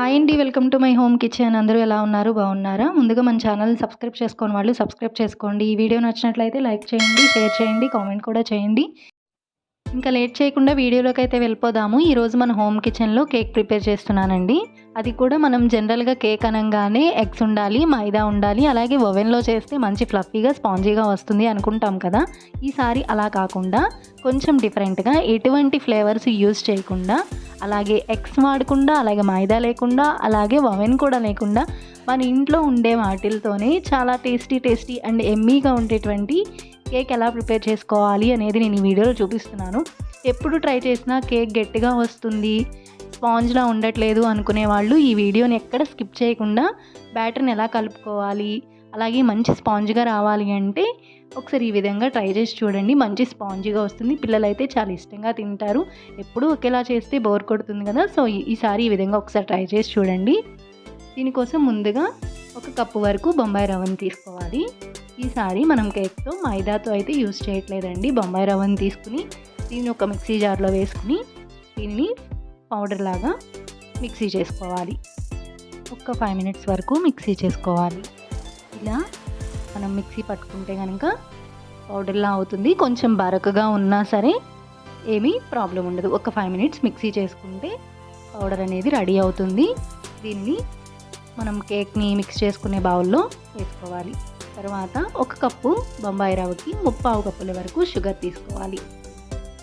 Hi అండి. Welcome to my home kitchen. అందరూ ఎలా ఉన్నారు? బాగున్నారా? ముందుగా మన ఛానల్‌ని సబ్స్క్రైబ్ చేసుకోని వాళ్ళు సబ్స్క్రైబ్ చేసుకోండి. ఈ వీడియో నచ్చినట్లయితే లైక్ చేయండి, షేర్ చేయండి, కామెంట్ కూడా చేయండి. ఇంకా లేట్ చేయకుండా వీడియోలోకైతే వెళ్ళిపోదాము. ఈరోజు మన హోమ్ కిచెన్‌లో కేక్ ప్రిపేర్ చేస్తున్నానండి. అది కూడా మనం జనరల్‌గా కేక్ అనంగానే ఎగ్స్ ఉండాలి, మైదా ఉండాలి, అలాగే ఓవెన్‌లో చేస్తే మంచి ఫ్లఫీగా, స్పాంజీగా వస్తుంది అనుకుంటాం కదా! ఈసారి అలా కాకుండా కొంచెం డిఫరెంట్‌గా ఎటువంటి ఫ్లేవర్స్ యూజ్ చేయకుండా, అలాగే ఎగ్స్ వాడకుండా, అలాగే మైదా లేకుండా, అలాగే ఓవెన్ కూడా లేకుండా మన ఇంట్లో ఉండే వాటిలతోనే చాలా టేస్టీ అండ్ యమ్మీగా ఉండేటువంటి కేక్ ఎలా ప్రిపేర్ చేసుకోవాలి అనేది నేను ఈ వీడియోలో చూపిస్తున్నాను. ఎప్పుడు ట్రై చేసినా కేక్ గట్టిగా వస్తుంది, స్పాంజ్‌లా ఉండట్లేదు అనుకునే వాళ్ళు ఈ వీడియోని ఎక్కడ స్కిప్ చేయకుండా బ్యాటర్‌ని ఎలా కలుపుకోవాలి, అలాగే మంచి స్పాంజ్‌గా రావాలి అంటే ఒకసారి ఈ విధంగా ట్రై చేసి చూడండి. మంచి స్పాంజీగా వస్తుంది. పిల్లలైతే చాలా ఇష్టంగా తింటారు. ఎప్పుడూ ఒకేలా చేస్తే బోర్ కొడుతుంది కదా! సో, ఈసారి ఈ విధంగా ఒకసారి ట్రై చేసి చూడండి. దీనికోసం ముందుగా ఒక కప్పు వరకు బొంబాయి రవ్వను తీసుకోవాలి. ఈసారి మనం కేక్‌తో మైదాతో అయితే యూజ్ చేయట్లేదండి. బొంబాయి రవ్వను తీసుకుని దీన్ని ఒక మిక్సీ జార్‌లో వేసుకుని దీనిని పౌడర్ లాగా మిక్సీ చేసుకోవాలి. ఒక 5 మినిట్స్ వరకు మిక్సీ చేసుకోవాలి. ఇలా మనం మిక్సీ పట్టుకుంటే కనుక పౌడర్లా అవుతుంది. కొంచెం బరకగా ఉన్నా సరే ఏమీ ప్రాబ్లం ఉండదు. ఒక 5 మినిట్స్ మిక్సీ చేసుకుంటే పౌడర్ అనేది రెడీ అవుతుంది. దీన్ని మనం కేక్‌ని మిక్స్ చేసుకునే బౌల్‌లో వేసుకోవాలి. తర్వాత ఒక కప్పు బొంబాయి రవ్వకి 3/4 కప్పుల వరకు షుగర్ తీసుకోవాలి.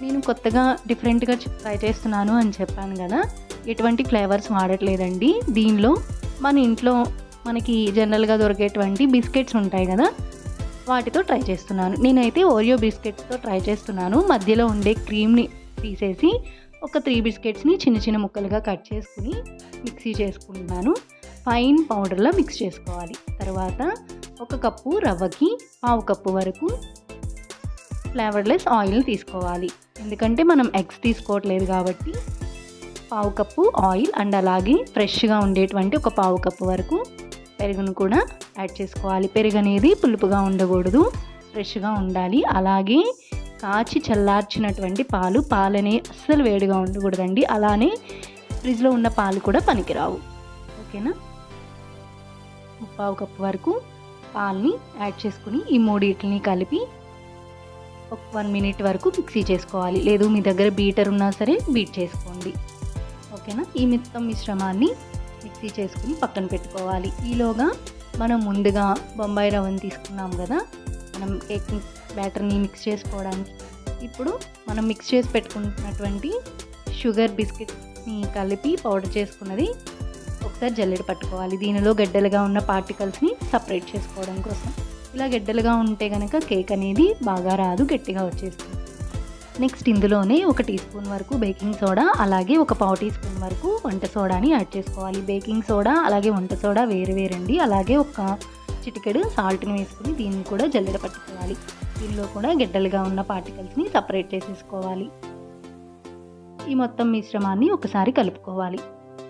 నేను కొత్తగా డిఫరెంట్‌గా ట్రై చేస్తున్నాను అని చెప్పాను కదా! ఎటువంటి ఫ్లేవర్స్ వాడట్లేదండి. దీనిలో మన ఇంట్లో మనకి జనరల్‌గా దొరికేటువంటి బిస్కెట్స్ ఉంటాయి కదా! వాటితో ట్రై చేస్తున్నాను. నేనైతే ఓరియో బిస్కెట్స్‌తో ట్రై చేస్తున్నాను. మధ్యలో ఉండే క్రీమ్‌ని తీసేసి ఒక 3 బిస్కెట్స్‌ని చిన్న ముక్కలుగా కట్ చేసుకుని మిక్సీ చేసుకుంటున్నాను. ఫైన్ పౌడర్‌లా మిక్స్ చేసుకోవాలి. తర్వాత ఒక కప్పు రవ్వకి 1/2 కప్పు వరకు ఫ్లేవర్లెస్ ఆయిల్ తీసుకోవాలి. ఎందుకంటే మనం ఎగ్స్ తీసుకోవట్లేదు కాబట్టి 1/2 కప్పు ఆయిల్ అండ్ అలాగే ఫ్రెష్‌గా ఉండేటువంటి ఒక 1/2 కప్పు వరకు పెరుగును కూడా యాడ్ చేసుకోవాలి. పెరుగు అనేది పులుపుగా ఉండకూడదు, ఫ్రెష్‌గా ఉండాలి. అలాగే కాచి చల్లార్చినటువంటి పాలనే అస్సలు వేడిగా ఉండకూడదండి. అలానే ఫ్రిడ్జ్‌లో ఉన్న పాలు కూడా పనికిరావు. ఓకేనా? 1/2 కప్పు వరకు పాలని యాడ్ చేసుకుని ఈ మూడిటిని కలిపి ఒక 1 మినిట్ వరకు మిక్సీ చేసుకోవాలి. లేదు మీ దగ్గర బీటర్ ఉన్నా సరే బీట్ చేసుకోండి. ఓకేనా? ఈ మొత్తం మిశ్రమాన్ని మిక్సీ చేసుకుని పక్కన పెట్టుకోవాలి. ఈలోగా మనం ముందుగా బొంబాయి రవ్వను తీసుకున్నాం కదా! మనం కేక్ బ్యాటర్ని మిక్స్ చేసుకోవడానికి. ఇప్పుడు మనం మిక్స్ చేసి పెట్టుకున్నటువంటి షుగర్ బిస్కెట్ని కలిపి పౌడర్ చేసుకున్నది ఒకసారి జల్లెడ పట్టుకోవాలి. దీనిలో గడ్డలుగా ఉన్న పార్టికల్స్ని సపరేట్ చేసుకోవడం కోసం. ఇలా గడ్డలుగా ఉంటే కనుక కేక్ అనేది బాగా రాదు, గట్టిగా వచ్చేస్తుంది. నెక్స్ట్ ఇందులోనే ఒక టీ స్పూన్ వరకు బేకింగ్ సోడా, అలాగే ఒక 1/4 టీ స్పూన్ వరకు వంట సోడాని యాడ్ చేసుకోవాలి. బేకింగ్ సోడా అలాగే వంట సోడా వేరండి. అలాగే ఒక చిటికెడు సాల్ట్ని వేసుకుని దీన్ని కూడా జల్లెడ పట్టుకోవాలి. దీనిలో కూడా గడ్డలుగా ఉన్న పార్టికల్స్ని సపరేట్ చేసేసుకోవాలి. ఈ మొత్తం మిశ్రమాన్ని ఒకసారి కలుపుకోవాలి.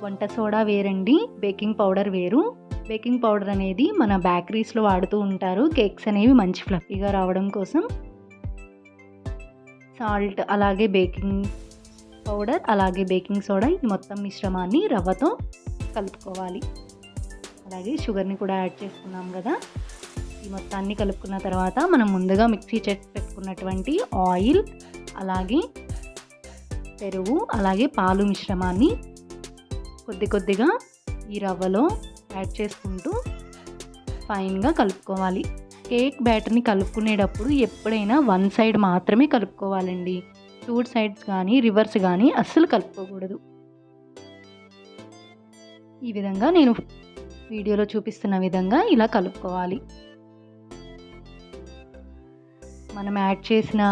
వంట సోడా వేరండి, బేకింగ్ పౌడర్ వేరు. బేకింగ్ పౌడర్ అనేది మన బేకరీస్‌లో వాడుతూ ఉంటారు. కేక్స్ అనేవి మంచి ఫ్లఫీగా రావడం కోసం. సాల్ట్ అలాగే బేకింగ్ పౌడర్ అలాగే బేకింగ్ సోడా ఈ మొత్తం మిశ్రమాన్ని రవ్వతో కలుపుకోవాలి. అలాగే షుగర్ని కూడా యాడ్ చేసుకున్నాం కదా! ఈ మొత్తాన్ని కలుపుకున్న తర్వాత మనం ముందుగా మిక్సీ చేసి పెట్టుకున్నటువంటి ఆయిల్, అలాగే పెరుగు, అలాగే పాలు మిశ్రమాన్ని కొద్దిగా ఈ రవ్వలో యాడ్ చేసుకుంటూ ఫైన్‌గా కలుపుకోవాలి. కేక్ బ్యాటర్ని కలుపుకునేటప్పుడు ఎప్పుడైనా వన్ సైడ్ మాత్రమే కలుపుకోవాలండి. 2 సైడ్స్ కానీ రివర్స్ కానీ అస్సలు కలుపుకోకూడదు. ఈ విధంగా నేను వీడియోలో చూపిస్తున్న విధంగా ఇలా కలుపుకోవాలి. మనం యాడ్ చేసిన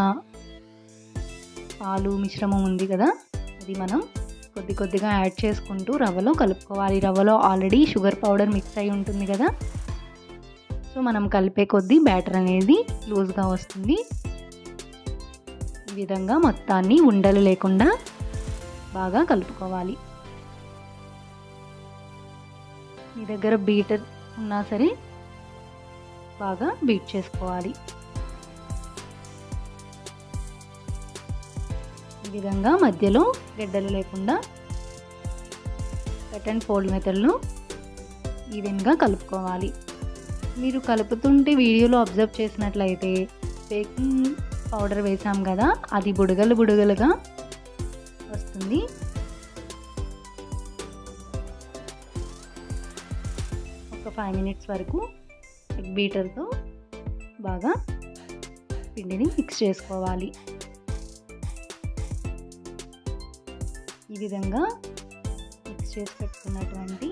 పాలు మిశ్రమం ఉంది కదా! అది మనం కొద్దిగా యాడ్ చేసుకుంటూ రవ్వలో కలుపుకోవాలి. రవ్వలో ఆల్రెడీ షుగర్ పౌడర్ మిక్స్ అయి ఉంటుంది కదా! సో, మనం కలిపే కొద్దీ బ్యాటర్ అనేది లూజ్గా వస్తుంది. ఈ విధంగా మొత్తాన్ని ఉండలు లేకుండా బాగా కలుపుకోవాలి. మీ దగ్గర బీటర్ ఉన్నా సరే బాగా బీట్ చేసుకోవాలి. ఈ విధంగా మధ్యలో గడ్డలు లేకుండా కట్ అండ్ ఫోల్డ్ మెథడ్లో ఈవెన్గా కలుపుకోవాలి. మీరు కలుపుతుంటే వీడియోలో అబ్జర్వ్ చేసినట్లయితే బేకింగ్ పౌడర్ వేసాం కదా, అది బుడగలు బుడగలుగా వస్తుంది. ఒక 5 మినిట్స్ వరకు ఎగ్ బీటర్తో బాగా పిండిని మిక్స్ చేసుకోవాలి. ఈ విధంగా మిక్స్ చేసి పెట్టుకున్నటువంటి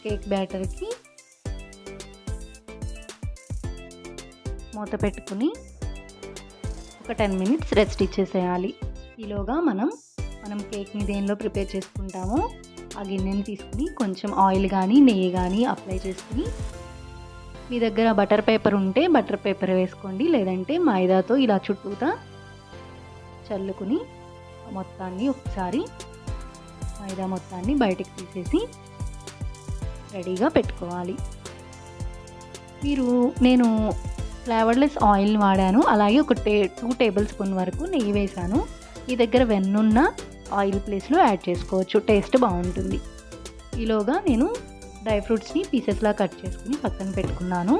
కేక్ బ్యాటర్కి మూత పెట్టుకుని ఒక 10 మినిట్స్ రెస్ట్ ఇచ్చేసేయాలి. ఈలోగా మనం కేక్ని దేనిలో ప్రిపేర్ చేసుకుంటామో ఆ గిన్నెని తీసుకుని కొంచెం ఆయిల్ కానీ నెయ్యి కానీ అప్లై చేసుకుని, మీ దగ్గర బటర్ పేపర్ ఉంటే బటర్ పేపర్ వేసుకోండి, లేదంటే మైదాతో ఇలా చుట్టూతా చల్లుకుని మొత్తాన్ని ఒకసారి మైదా మొత్తాన్ని బయటికి తీసేసి రెడీగా పెట్టుకోవాలి. నేను ఫ్లేవర్లెస్ ఆయిల్ వాడాను, అలాగే ఒక 2 టేబుల్ స్పూన్ వరకు నెయ్యి వేసాను. మీ దగ్గర వెన్నున్న ఆయిల్ ప్లేస్లో యాడ్ చేసుకోవచ్చు, టేస్ట్ బాగుంటుంది. ఈలోగా నేను డ్రై ఫ్రూట్స్ని పీసెస్లా కట్ చేసుకుని పక్కన పెట్టుకున్నాను.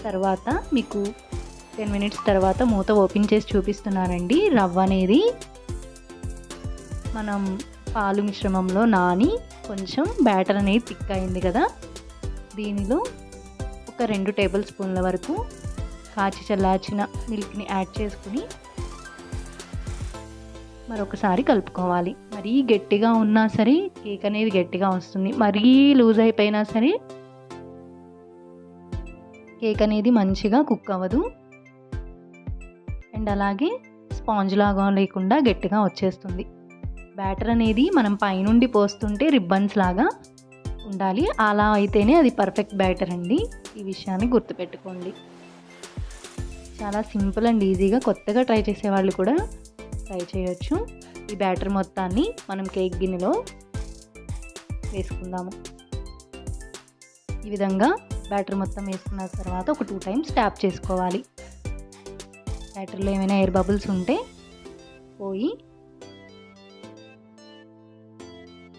తర్వాత మీకు 10 మినిట్స్ తర్వాత మూత ఓపెన్ చేసి చూపిస్తున్నానండి. రవ్వ అనేది మనం పాలు మిశ్రమంలో నాని కొంచెం బ్యాటర్ అనేది థిక్ అయింది కదా, దీనిలో ఒక 2 టేబుల్ స్పూన్ల వరకు కాచి చల్లార్చిన మిల్క్ని యాడ్ చేసుకుని మరొకసారి కలుపుకోవాలి. మరీ గట్టిగా ఉన్నా సరే కేక్ అనేది గట్టిగా వస్తుంది, మరీ లూజ్ అయిపోయినా సరే కేక్ అనేది మంచిగా కుక్ అవ్వదు. అండ్ అలాగే స్పాంజ్ లాగా లేకుండా గట్టిగా వచ్చేస్తుంది. బ్యాటర్ అనేది మనం పైనుండి పోస్తుంటే రిబ్బన్స్ లాగా ఉండాలి, అలా అయితేనే అది పర్ఫెక్ట్ బ్యాటర్ అండి. ఈ విషయాన్ని గుర్తుపెట్టుకోండి. చాలా సింపుల్ అండ్ ఈజీగా కొత్తగా ట్రై చేసేవాళ్ళు కూడా ట్రై చేయొచ్చు. ఈ బ్యాటర్ మొత్తాన్ని మనం కేక్ గిన్నెలో వేసుకుందాము. ఈ విధంగా బ్యాటర్ మొత్తం వేసుకున్న తర్వాత ఒక 2 టైమ్స్ ట్యాప్ చేసుకోవాలి. బ్యాటర్లో ఏమైనా ఎయిర్ బబుల్స్ ఉంటే పోయి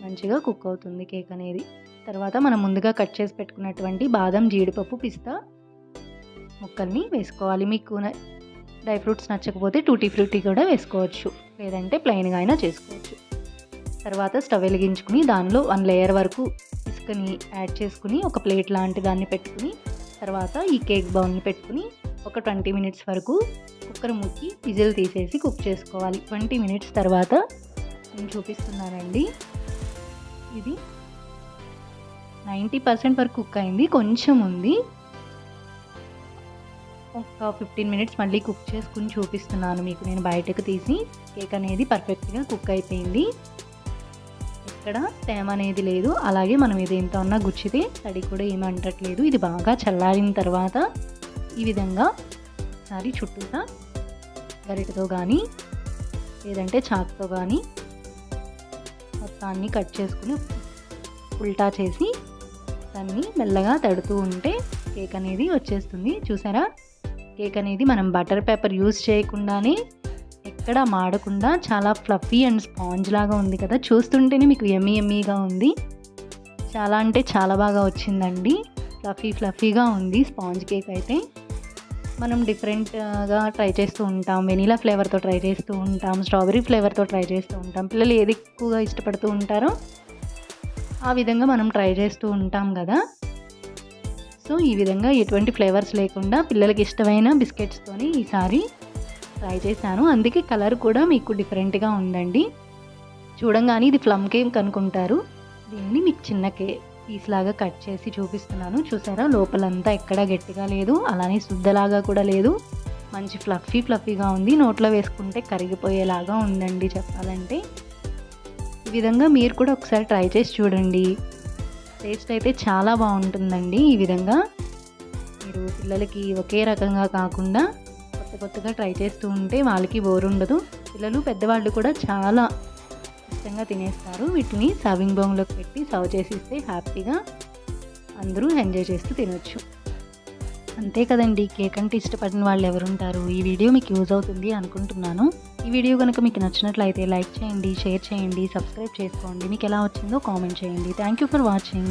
మంచిగా కుక్ అవుతుంది కేక్ అనేది. తర్వాత మనం ముందుగా కట్ చేసి పెట్టుకున్నటువంటి బాదం, జీడిపప్పు, పిస్తా ముక్కల్ని వేసుకోవాలి. మీకు డ్రై ఫ్రూట్స్ నచ్చకపోతే టూటీ ఫ్రూటీ కూడా వేసుకోవచ్చు, లేదంటే ప్లెయిన్గా అయినా చేసుకోవచ్చు. తర్వాత స్టవ్ వెలిగించుకుని దానిలో 1 లేయర్ వరకు ఇసుకని యాడ్ చేసుకుని ఒక ప్లేట్ లాంటి దాన్ని పెట్టుకుని, తర్వాత ఈ కేక్ బౌల్ని పెట్టుకుని ఒక 20 మినిట్స్ వరకు కుక్కర్ మూకి విజిల్ తీసేసి కుక్ చేసుకోవాలి. 20 మినిట్స్ తర్వాత నేను చూపిస్తున్నానండి. ఇది 90% వరకు కుక్ అయింది, కొంచెం ఉంది. ఒక 15 మినిట్స్ మళ్ళీ కుక్ చేసుకుని చూపిస్తున్నాను మీకు నేను బయటకు తీసి. కేక్ అనేది పర్ఫెక్ట్గా కుక్ అయిపోయింది, ఎక్కడ తేమ అనేది లేదు. అలాగే మనం ఇది ఎంత ఉన్నా గుచ్చితే తడి కూడా ఏమి అంటట్లేదు. ఇది బాగా చల్లారిన తర్వాత ఈ విధంగా ఒకసారి చుట్టూతా గరిటతో కానీ లేదంటే చాకుతో కానీ మొత్తాన్ని కట్ చేసుకుని ఉల్టా చేసి దాన్ని మెల్లగా తడుతూ ఉంటే కేక్ అనేది వచ్చేస్తుంది. చూసారా, కేక్ అనేది మనం బటర్ పేపర్ యూజ్ చేయకుండానే ఎక్కడ మాడకుండా చాలా ఫ్లఫీ అండ్ స్పాంజ్ లాగా ఉంది కదా, చూస్తుంటేనే మీకు యమ్మీగా ఉంది. చాలా అంటే చాలా బాగా వచ్చిందండి, ఫ్లఫీగా ఉంది స్పాంజ్ కేక్ అయితే. మనం డిఫరెంట్గా ట్రై చేస్తూ ఉంటాం, వెనీలా ఫ్లేవర్తో ట్రై చేస్తూ ఉంటాం, స్ట్రాబెర్రీ ఫ్లేవర్తో ట్రై చేస్తూ ఉంటాం. పిల్లలు ఏది ఎక్కువగా ఇష్టపడుతూ ఉంటారో ఆ విధంగా మనం ట్రై చేస్తూ ఉంటాం కదా. సో ఈ విధంగా ఎటువంటి ఫ్లేవర్స్ లేకుండా పిల్లలకి ఇష్టమైన బిస్కెట్స్తోని ఈసారి ట్రై చేశాను, అందుకే కలర్ కూడా మీకు డిఫరెంట్గా ఉందండి. చూడంగానే ఇది ప్లమ్ కేక్ అనుకుంటారు. దీన్ని మీకు చిన్న పీస్ లాగా కట్ చేసి చూపిస్తున్నాను. చూసారా, లోపలంతా ఎక్కడా గట్టిగా లేదు, అలానే శుద్ధలాగా కూడా లేదు, మంచి ఫ్లఫీగా ఉంది. నోట్లో వేసుకుంటే కరిగిపోయేలాగా ఉందండి చెప్పాలంటే. ఈ విధంగా మీరు కూడా ఒకసారి ట్రై చేసి చూడండి, టేస్ట్ అయితే చాలా బాగుంటుందండి. ఈ విధంగా మీరు పిల్లలకి ఒకే రకంగా కాకుండా కొత్తగా ట్రై చేస్తూ ఉంటే వాళ్ళకి బోర్ ఉండదు. పిల్లలు పెద్దవాళ్ళు కూడా చాలా ఇష్టంగా తినేస్తారు. వీటిని సర్వింగ్ బౌల్లోకి పెట్టి సర్వ్ చేసి ఇస్తే హ్యాపీగా అందరూ ఎంజాయ్ చేస్తూ తినొచ్చు. అంతే కదండి, కేక్ అంటే ఇష్టపడిన వాళ్ళు ఎవరుంటారు. ఈ వీడియో మీకు యూజ్ అవుతుంది అనుకుంటున్నాను. ఈ వీడియో కనుక మీకు నచ్చినట్లయితే లైక్ చేయండి, షేర్ చేయండి, సబ్స్క్రైబ్ చేసుకోండి. మీకు ఎలా వచ్చిందో కామెంట్ చేయండి. Thank you for watching.